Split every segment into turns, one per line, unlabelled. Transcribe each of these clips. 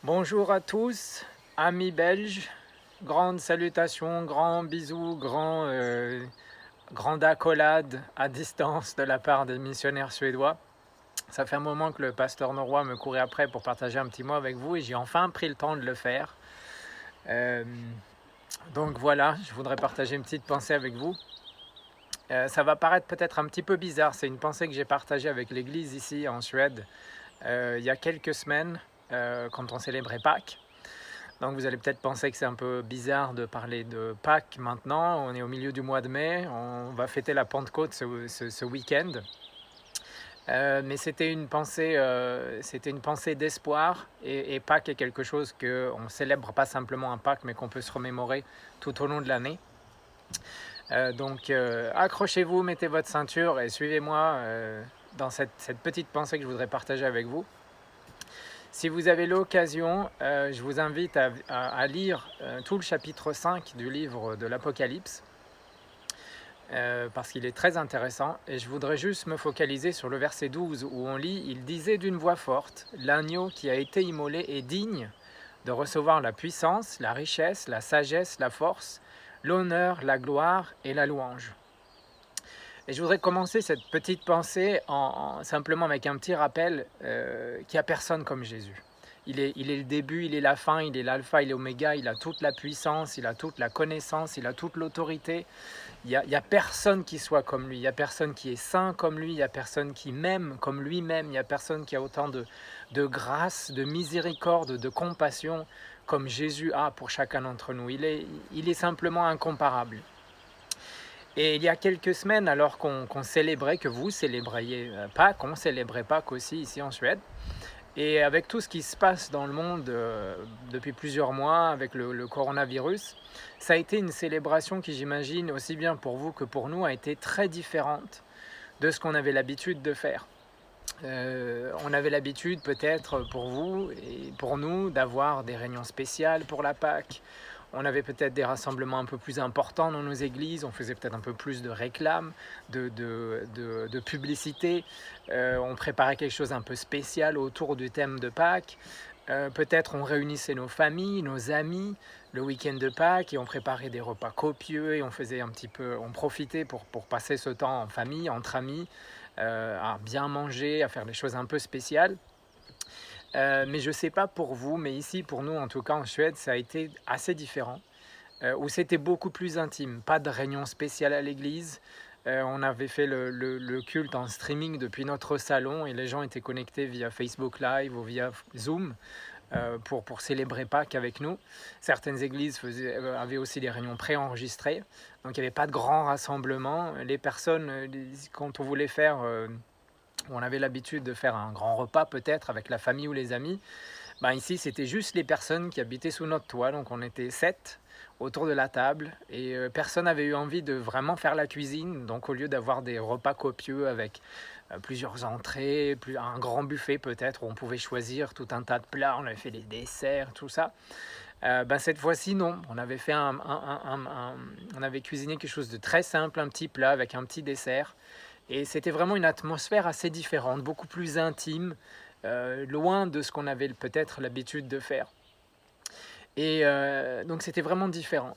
Bonjour à tous, amis belges, grandes salutations, grands bisous, grande accolade à distance de la part des missionnaires suédois. Ça fait un moment que le pasteur norrois me courait après pour partager un petit mot avec vous et j'ai enfin pris le temps de le faire. Euh, donc voilà, je voudrais partager une petite pensée avec vous. Ça va paraître peut-être un petit peu bizarre, c'est une pensée que j'ai partagée avec l'église ici en Suède il y a quelques semaines quand on célébrait Pâques. Donc vous allez peut-être penser que c'est un peu bizarre de parler de Pâques maintenant. On est au milieu du mois de mai, on va fêter la Pentecôte ce week-end. Mais c'était une pensée d'espoir et Pâques est quelque chose qu'on ne célèbre pas simplement à Pâques, mais qu'on peut se remémorer tout au long de l'année. Donc accrochez-vous, mettez votre ceinture et suivez-moi dans cette petite pensée que je voudrais partager avec vous. Si vous avez l'occasion, je vous invite à lire tout le chapitre 5 du livre de l'Apocalypse, parce qu'il est très intéressant. Et je voudrais juste me focaliser sur le verset 12 où on lit « Il disait d'une voix forte, l'agneau qui a été immolé est digne de recevoir la puissance, la richesse, la sagesse, la force, l'honneur, la gloire et la louange. » Et je voudrais commencer cette petite pensée simplement avec un petit rappel qu'il n'y a personne comme Jésus. Il est le début, il est la fin, il est l'alpha, il est l'oméga, il a toute la puissance, il a toute la connaissance, il a toute l'autorité. Il y a personne qui soit comme lui, il n'y a personne qui est saint comme lui, il n'y a personne qui m'aime comme lui-même, il n'y a personne qui a autant de grâce, de miséricorde, de compassion comme Jésus a pour chacun d'entre nous. Il est simplement incomparable. Et il y a quelques semaines, alors qu'on célébrait, que vous célébriez Pâques, on célébrait Pâques aussi ici en Suède. Et avec tout ce qui se passe dans le monde depuis plusieurs mois, avec le coronavirus, ça a été une célébration qui, j'imagine, aussi bien pour vous que pour nous, a été très différente de ce qu'on avait l'habitude de faire. On avait l'habitude peut-être pour vous et pour nous d'avoir des réunions spéciales pour la Pâques. On avait peut-être des rassemblements un peu plus importants dans nos églises, on faisait peut-être un peu plus de réclames, de publicité, on préparait quelque chose un peu spécial autour du thème de Pâques. Peut-être on réunissait nos familles, nos amis le week-end de Pâques et on préparait des repas copieux et on faisait un petit peu, on profitait pour passer ce temps en famille, entre amis, à bien manger, à faire des choses un peu spéciales. Mais je ne sais pas pour vous, mais ici, pour nous, en tout cas en Suède, ça a été assez différent, où c'était beaucoup plus intime. Pas de réunion spéciale à l'église. On avait fait le culte en streaming depuis notre salon et les gens étaient connectés via Facebook Live ou via Zoom pour célébrer Pâques avec nous. Certaines églises avaient aussi des réunions préenregistrées, donc il n'y avait pas de grands rassemblements. Les personnes, quand on voulait faire... on avait l'habitude de faire un grand repas peut-être avec la famille ou les amis. Ben ici, c'était juste les personnes qui habitaient sous notre toit, donc on était 7 autour de la table et personne n'avait eu envie de vraiment faire la cuisine. Donc au lieu d'avoir des repas copieux avec plusieurs entrées, un grand buffet peut-être où on pouvait choisir tout un tas de plats, on avait fait des desserts, tout ça. Ben cette fois-ci, non. On avait fait on avait cuisiné quelque chose de très simple, un petit plat avec un petit dessert. Et c'était vraiment une atmosphère assez différente, beaucoup plus intime, loin de ce qu'on avait peut-être l'habitude de faire. Et donc c'était vraiment différent.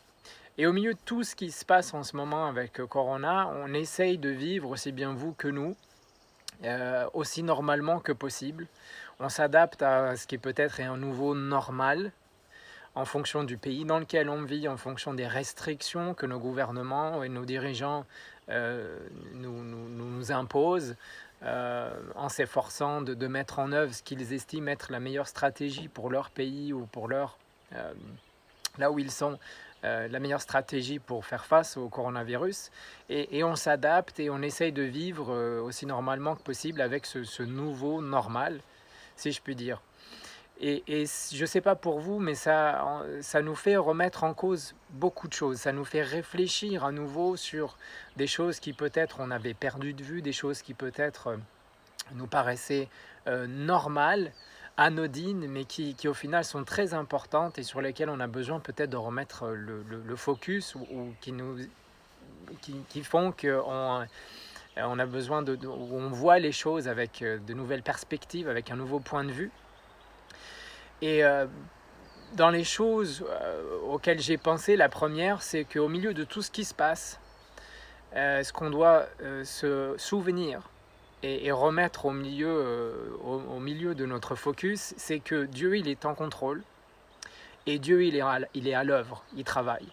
Et au milieu de tout ce qui se passe en ce moment avec Corona, on essaye de vivre aussi bien vous que nous, aussi normalement que possible. On s'adapte à ce qui peut-être est un nouveau normal, en fonction du pays dans lequel on vit, en fonction des restrictions que nos gouvernements et nos dirigeants nous imposent, en s'efforçant de mettre en œuvre ce qu'ils estiment être la meilleure stratégie pour leur pays ou pour là où ils sont, la meilleure stratégie pour faire face au coronavirus. Et on s'adapte et on essaye de vivre aussi normalement que possible avec ce nouveau normal, si je puis dire. Et je ne sais pas pour vous, mais ça nous fait remettre en cause beaucoup de choses. Ça nous fait réfléchir à nouveau sur des choses qui peut-être on avait perdu de vue, des choses qui peut-être nous paraissaient normales, anodines, mais qui au final sont très importantes et sur lesquelles on a besoin peut-être de remettre le focus ou qui font qu'on on a besoin où on voit les choses avec de nouvelles perspectives, avec un nouveau point de vue. Et dans les choses auxquelles j'ai pensé, la première, c'est qu'au milieu de tout ce qui se passe, ce qu'on doit se souvenir et remettre au milieu de notre focus, c'est que Dieu, il est en contrôle et Dieu, il est à l'œuvre, il travaille.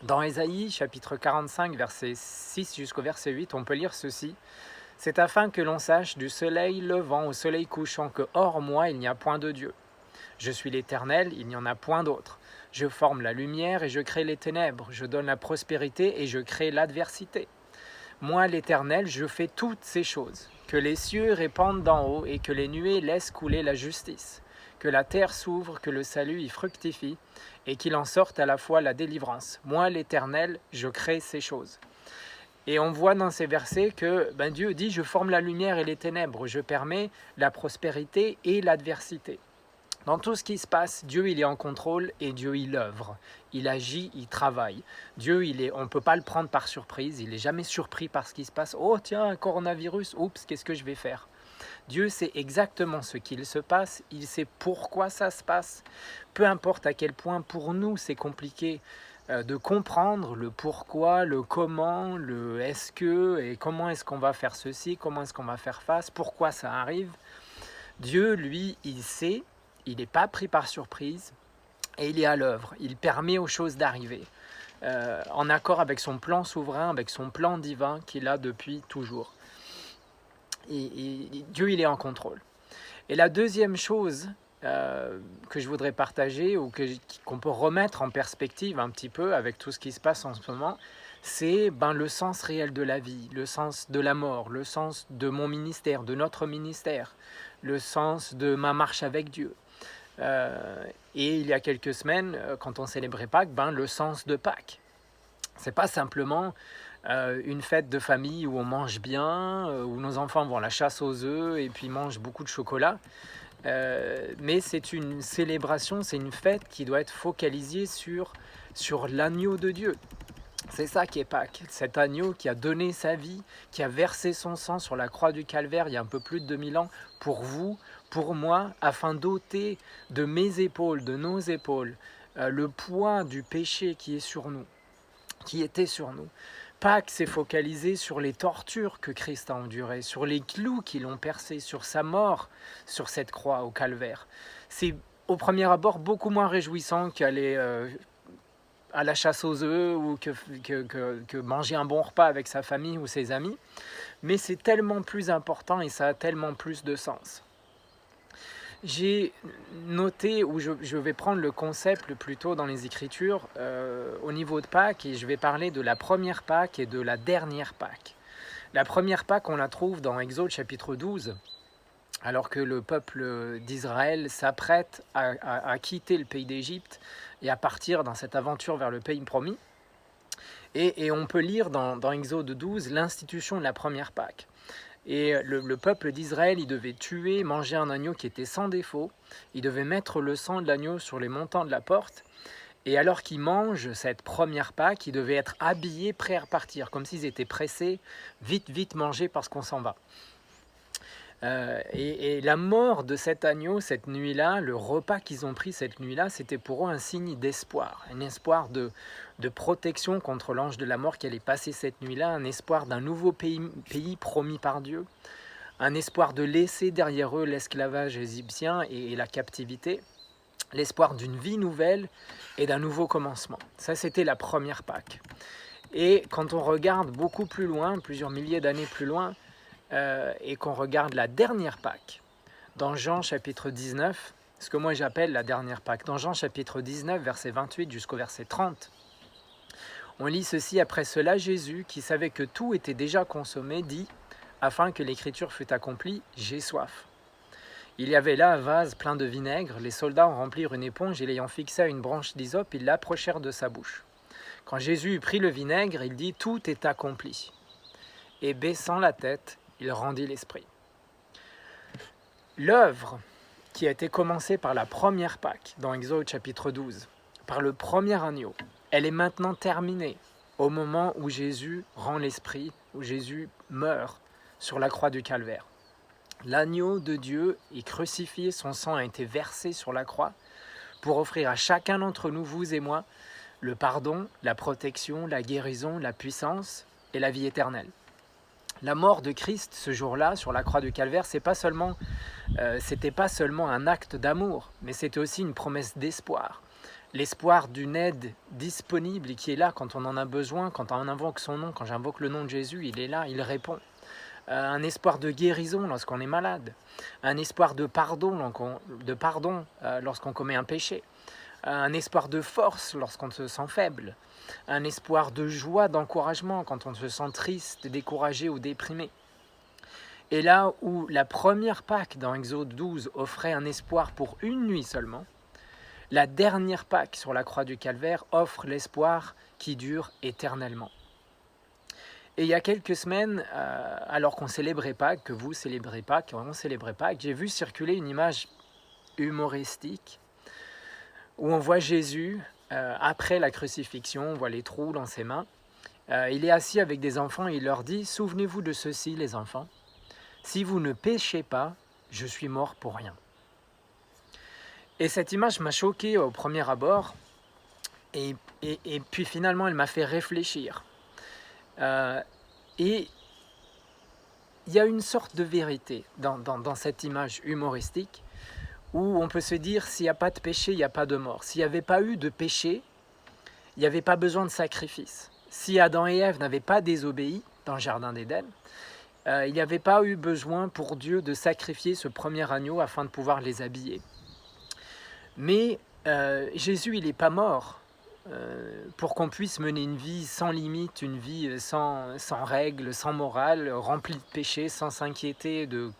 Dans Ésaïe, chapitre 45, verset 6 jusqu'au verset 8, on peut lire ceci. « C'est afin que l'on sache du soleil levant au soleil couchant que hors moi, il n'y a point de Dieu. Je suis l'Éternel, il n'y en a point d'autre. Je forme la lumière et je crée les ténèbres. Je donne la prospérité et je crée l'adversité. Moi, l'Éternel, je fais toutes ces choses. Que les cieux répandent d'en haut et que les nuées laissent couler la justice. Que la terre s'ouvre, que le salut y fructifie et qu'il en sorte à la fois la délivrance. Moi, l'Éternel, je crée ces choses. » Et on voit dans ces versets que Dieu dit « Je forme la lumière et les ténèbres. Je permets la prospérité et l'adversité. » Dans tout ce qui se passe, Dieu il est en contrôle et Dieu il œuvre, il agit, il travaille. Dieu on ne peut pas le prendre par surprise, il n'est jamais surpris par ce qui se passe. Oh tiens, un coronavirus, oups, qu'est-ce que je vais faire? Dieu sait exactement ce qu'il se passe, il sait pourquoi ça se passe. Peu importe à quel point pour nous c'est compliqué de comprendre le pourquoi, le comment, le est-ce que, et comment est-ce qu'on va faire ceci, comment est-ce qu'on va faire face, pourquoi ça arrive. Dieu, lui, il sait. Il n'est pas pris par surprise et il est à l'œuvre. Il permet aux choses d'arriver en accord avec son plan souverain, avec son plan divin qu'il a depuis toujours. Et Dieu, il est en contrôle. Et la deuxième chose que je voudrais partager ou qu'on peut remettre en perspective un petit peu avec tout ce qui se passe en ce moment, c'est le sens réel de la vie, le sens de la mort, le sens de mon ministère, de notre ministère, le sens de ma marche avec Dieu. Et il y a quelques semaines, quand on célébrait Pâques, le sens de Pâques. C'est pas simplement une fête de famille où on mange bien, où nos enfants vont à la chasse aux œufs et puis mangent beaucoup de chocolat. Mais c'est une célébration, c'est une fête qui doit être focalisée sur l'agneau de Dieu. C'est ça qui est Pâques, cet agneau qui a donné sa vie, qui a versé son sang sur la croix du Calvaire il y a un peu plus de 2000 ans pour vous, pour moi, afin d'ôter de mes épaules, de nos épaules, le poids du péché qui est sur nous, qui était sur nous. Pâques s'est focalisé sur les tortures que Christ a endurées, sur les clous qui l'ont percé, sur sa mort sur cette croix au Calvaire. C'est au premier abord beaucoup moins réjouissant qu'aller à la chasse aux œufs ou que manger un bon repas avec sa famille ou ses amis, mais c'est tellement plus important et ça a tellement plus de sens. J'ai noté, ou je vais prendre le concept plutôt dans les Écritures au niveau de Pâques, et je vais parler de la première Pâques et de la dernière Pâques. La première Pâques, on la trouve dans Exode chapitre 12, alors que le peuple d'Israël s'apprête à quitter le pays d'Égypte et à partir dans cette aventure vers le pays promis. Et on peut lire dans Exode 12 l'institution de la première Pâque. Et le peuple d'Israël, il devait tuer, manger un agneau qui était sans défaut. Il devait mettre le sang de l'agneau sur les montants de la porte. Et alors qu'ils mangent cette première Pâque, ils devaient être habillés, prêts à repartir, comme s'ils étaient pressés, vite manger parce qu'on s'en va. Et la mort de cet agneau, cette nuit-là, le repas qu'ils ont pris cette nuit-là, c'était pour eux un signe d'espoir, un espoir de protection contre l'ange de la mort qui allait passer cette nuit-là, un espoir d'un nouveau pays promis par Dieu, un espoir de laisser derrière eux l'esclavage égyptien et la captivité, l'espoir d'une vie nouvelle et d'un nouveau commencement. Ça, c'était la première Pâque. Et quand on regarde beaucoup plus loin, plusieurs milliers d'années plus loin, et qu'on regarde la dernière Pâque, dans Jean chapitre 19, ce que moi j'appelle la dernière Pâque, dans Jean chapitre 19, verset 28 jusqu'au verset 30, on lit ceci: « Après cela, Jésus, qui savait que tout était déjà consommé, dit, afin que l'écriture fût accomplie, j'ai soif. Il y avait là un vase plein de vinaigre, les soldats en remplirent une éponge et l'ayant fixée à une branche d'hysope, ils l'approchèrent de sa bouche. Quand Jésus eut pris le vinaigre, il dit, tout est accompli. Et baissant la tête, il rendit l'esprit. » L'œuvre qui a été commencée par la première Pâque, dans Exode chapitre 12, par le premier agneau, elle est maintenant terminée au moment où Jésus rend l'esprit, où Jésus meurt sur la croix du Calvaire. L'agneau de Dieu est crucifié, son sang a été versé sur la croix pour offrir à chacun d'entre nous, vous et moi, le pardon, la protection, la guérison, la puissance et la vie éternelle. La mort de Christ ce jour-là sur la croix du Calvaire, c'était pas seulement un acte d'amour, mais c'était aussi une promesse d'espoir. L'espoir d'une aide disponible et qui est là quand on en a besoin, quand on invoque son nom, quand j'invoque le nom de Jésus, il est là, il répond. Un espoir de guérison lorsqu'on est malade, un espoir de pardon lorsqu'on commet un péché, un espoir de force lorsqu'on se sent faible, un espoir de joie, d'encouragement quand on se sent triste, découragé ou déprimé. Et là où la première Pâque dans Exode 12 offrait un espoir pour une nuit seulement, la dernière Pâque sur la croix du Calvaire offre l'espoir qui dure éternellement. Et il y a quelques semaines, alors qu'on célébrait Pâques, que vous célébrez Pâques, qu'on célébrait Pâques, j'ai vu circuler une image humoristique où on voit Jésus, après la crucifixion, on voit les trous dans ses mains. Il est assis avec des enfants et il leur dit « Souvenez-vous de ceci, les enfants, si vous ne péchez pas, je suis mort pour rien. » Et cette image m'a choqué au premier abord, et puis finalement elle m'a fait réfléchir. Et il y a une sorte de vérité dans cette image humoristique où on peut se dire s'il n'y a pas de péché, il n'y a pas de mort. S'il n'y avait pas eu de péché, il n'y avait pas besoin de sacrifice. Si Adam et Ève n'avaient pas désobéi dans le jardin d'Éden, il n'y avait pas eu besoin pour Dieu de sacrifier ce premier agneau afin de pouvoir les habiller. Mais Jésus, il n'est pas mort pour qu'on puisse mener une vie sans limite, une vie sans règles, sans morale, remplie de péchés, sans s'inquiéter de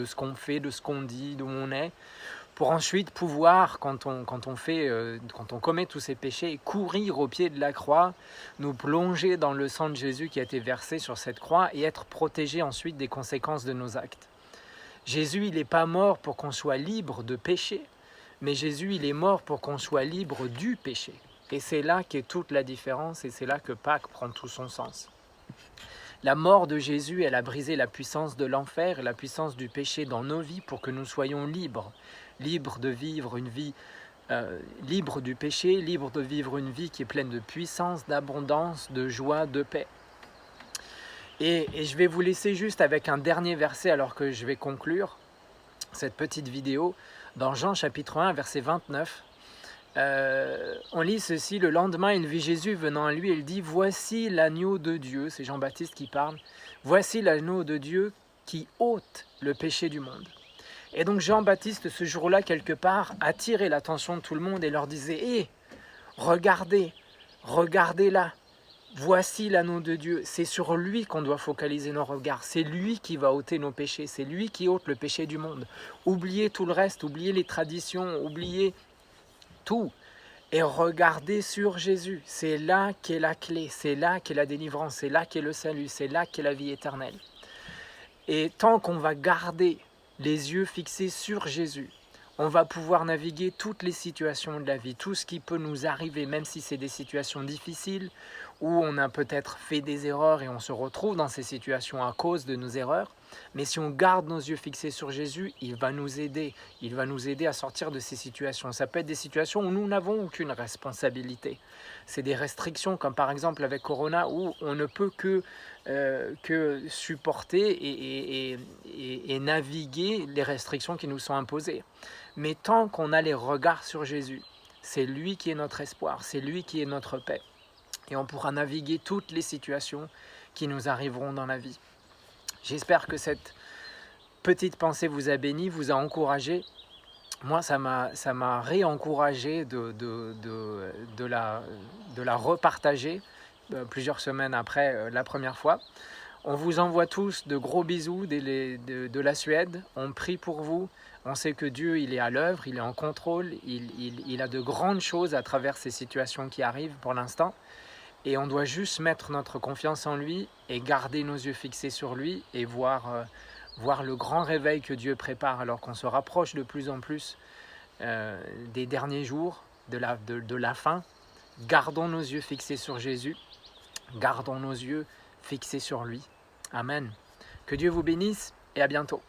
ce qu'on fait, de ce qu'on dit, d'où on est, pour ensuite pouvoir, quand on commet tous ces péchés, courir au pied de la croix, nous plonger dans le sang de Jésus qui a été versé sur cette croix et être protégés ensuite des conséquences de nos actes. Jésus, il n'est pas mort pour qu'on soit libre de péché, mais Jésus, il est mort pour qu'on soit libre du péché. Et c'est là qu'est toute la différence et c'est là que Pâques prend tout son sens. La mort de Jésus, elle a brisé la puissance de l'enfer et la puissance du péché dans nos vies pour que nous soyons libres. Libres de vivre une vie libre du péché, libres de vivre une vie qui est pleine de puissance, d'abondance, de joie, de paix. Et je vais vous laisser juste avec un dernier verset alors que je vais conclure cette petite vidéo. Dans Jean chapitre 1, verset 29, on lit ceci: le lendemain, il vit Jésus venant à lui et il dit « Voici l'agneau de Dieu », c'est Jean-Baptiste qui parle, « Voici l'agneau de Dieu qui ôte le péché du monde. » Et donc Jean-Baptiste, ce jour-là, quelque part, attirait l'attention de tout le monde et leur disait « Hé, regardez, regardez là, voici l'agneau de Dieu. » C'est sur lui qu'on doit focaliser nos regards. C'est lui qui va ôter nos péchés. C'est lui qui ôte le péché du monde. Oubliez tout le reste, oubliez les traditions, oubliez tout. Et regardez sur Jésus. C'est là qu'est la clé. C'est là qu'est la délivrance. C'est là qu'est le salut. C'est là qu'est la vie éternelle. Et tant qu'on va garder les yeux fixés sur Jésus, on va pouvoir naviguer toutes les situations de la vie, tout ce qui peut nous arriver, même si c'est des situations difficiles, où on a peut-être fait des erreurs et on se retrouve dans ces situations à cause de nos erreurs. Mais si on garde nos yeux fixés sur Jésus, il va nous aider à sortir de ces situations. Ça peut être des situations où nous n'avons aucune responsabilité. C'est des restrictions, comme par exemple avec Corona, où on ne peut que supporter et naviguer les restrictions qui nous sont imposées. Mais tant qu'on a les regards sur Jésus, c'est lui qui est notre espoir, c'est lui qui est notre paix. Et on pourra naviguer toutes les situations qui nous arriveront dans la vie. J'espère que cette petite pensée vous a béni, vous a encouragé. Moi, ça m'a réencouragé de la repartager plusieurs semaines après la première fois. On vous envoie tous de gros bisous de la Suède. On prie pour vous. On sait que Dieu, il est à l'œuvre, il est en contrôle. Il a de grandes choses à travers ces situations qui arrivent pour l'instant. Et on doit juste mettre notre confiance en lui et garder nos yeux fixés sur lui et voir le grand réveil que Dieu prépare alors qu'on se rapproche de plus en plus des derniers jours, de la fin. Gardons nos yeux fixés sur Jésus, gardons nos yeux fixés sur lui. Amen. Que Dieu vous bénisse et à bientôt.